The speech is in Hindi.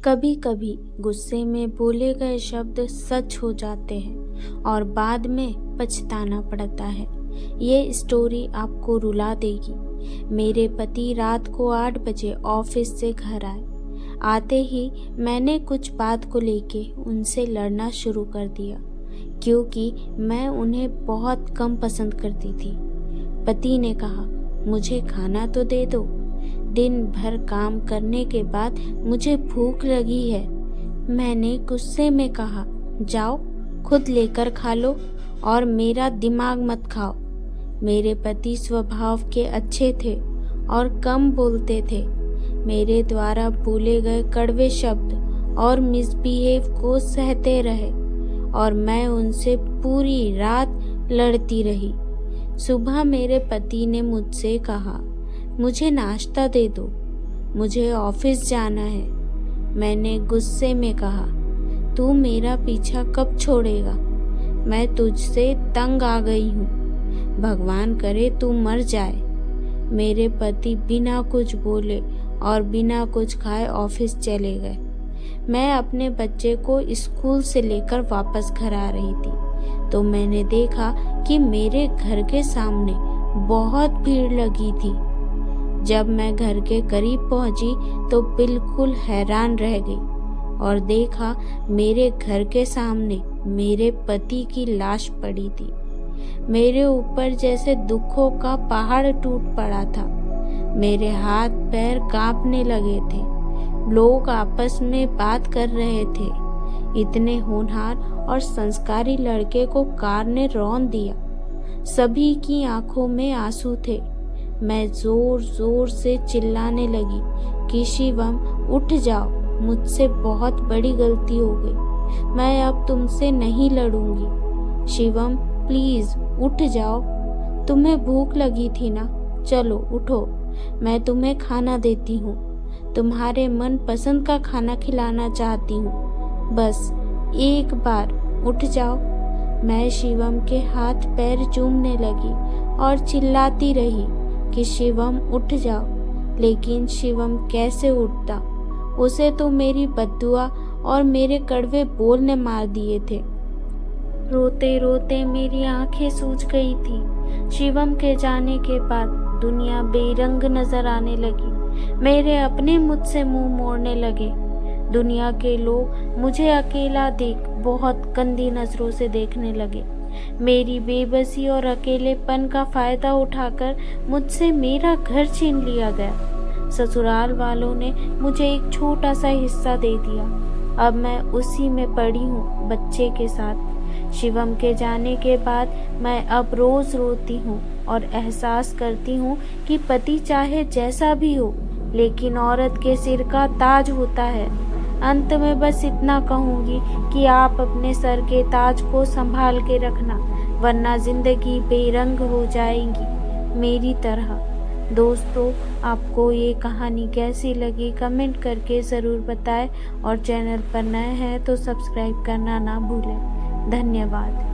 कभी कभी गुस्से में बोले गए शब्द सच हो जाते हैं और बाद में पछताना पड़ता है। ये स्टोरी आपको रुला देगी। मेरे पति रात को 8 बजे ऑफिस से घर आए। आते ही मैंने कुछ बात को लेके उनसे लड़ना शुरू कर दिया, क्योंकि मैं उन्हें बहुत कम पसंद करती थी। पति ने कहा, मुझे खाना तो दे दो, दिन भर काम करने के बाद मुझे भूख लगी है। मैंने गुस्से में कहा, जाओ खुद लेकर खा लो और मेरा दिमाग मत खाओ। मेरे पति स्वभाव के अच्छे थे और कम बोलते थे। मेरे द्वारा बोले गए कड़वे शब्द और मिसबिहेव को सहते रहे और मैं उनसे पूरी रात लड़ती रही। सुबह मेरे पति ने मुझसे कहा, मुझे नाश्ता दे दो, मुझे ऑफिस जाना है। मैंने गुस्से में कहा, तू मेरा पीछा कब छोड़ेगा? मैं तुझसे तंग आ गई हूँ, भगवान करे तू मर जाए। मेरे पति बिना कुछ बोले और बिना कुछ खाए ऑफिस चले गए। मैं अपने बच्चे को स्कूल से लेकर वापस घर आ रही थी तो मैंने देखा कि मेरे घर के सामने बहुत भीड़ लगी थी। जब मैं घर के करीब पहुंची तो बिल्कुल हैरान रह गई और देखा मेरे घर के सामने मेरे पति की लाश पड़ी थी। मेरे ऊपर जैसे दुखों का पहाड़ टूट पड़ा था। मेरे हाथ पैर कांपने लगे थे। लोग आपस में बात कर रहे थे। इतने होनहार और संस्कारी लड़के को कार ने रौंद दिया। सभी की आंखों में आंसू थे। मैं जोर जोर से चिल्लाने लगी कि शिवम उठ जाओ, मुझसे बहुत बड़ी गलती हो गई, मैं अब तुमसे नहीं लड़ूंगी। शिवम प्लीज उठ जाओ, तुम्हें भूख लगी थी ना, चलो उठो, मैं तुम्हें खाना देती हूँ, तुम्हारे मन पसंद का खाना खिलाना चाहती हूँ, बस एक बार उठ जाओ। मैं शिवम के हाथ पैर चूमने लगी और चिल्लाती रही कि शिवम उठ जाओ, लेकिन शिवम कैसे उठता? उसे तो मेरी बद्दुआ और मेरे कड़वे बोल ने मार दिए थे। रोते रोते मेरी आंखें सूज गई थी। शिवम के जाने के बाद दुनिया बेरंग नजर आने लगी। मेरे अपने मुझसे मुंह मोड़ने लगे। दुनिया के लोग मुझे अकेला देख बहुत गंदी नजरों से देखने लगे। मेरी बेबसी और अकेलेपन का फायदा उठाकर मुझसे मेरा घर छीन लिया गया। ससुराल वालों ने मुझे एक छोटा सा हिस्सा दे दिया। अब मैं उसी में पड़ी हूँ बच्चे के साथ। शिवम के जाने के बाद मैं अब रोज रोती हूँ और एहसास करती हूँ कि पति चाहे जैसा भी हो, लेकिन औरत के सिर का ताज होता है। अंत में बस इतना कहूँगी कि आप अपने सर के ताज को संभाल के रखना, वरना जिंदगी बेरंग हो जाएगी मेरी तरह। दोस्तों, आपको ये कहानी कैसी लगी कमेंट करके ज़रूर बताएं और चैनल पर नए हैं तो सब्सक्राइब करना ना भूलें। धन्यवाद।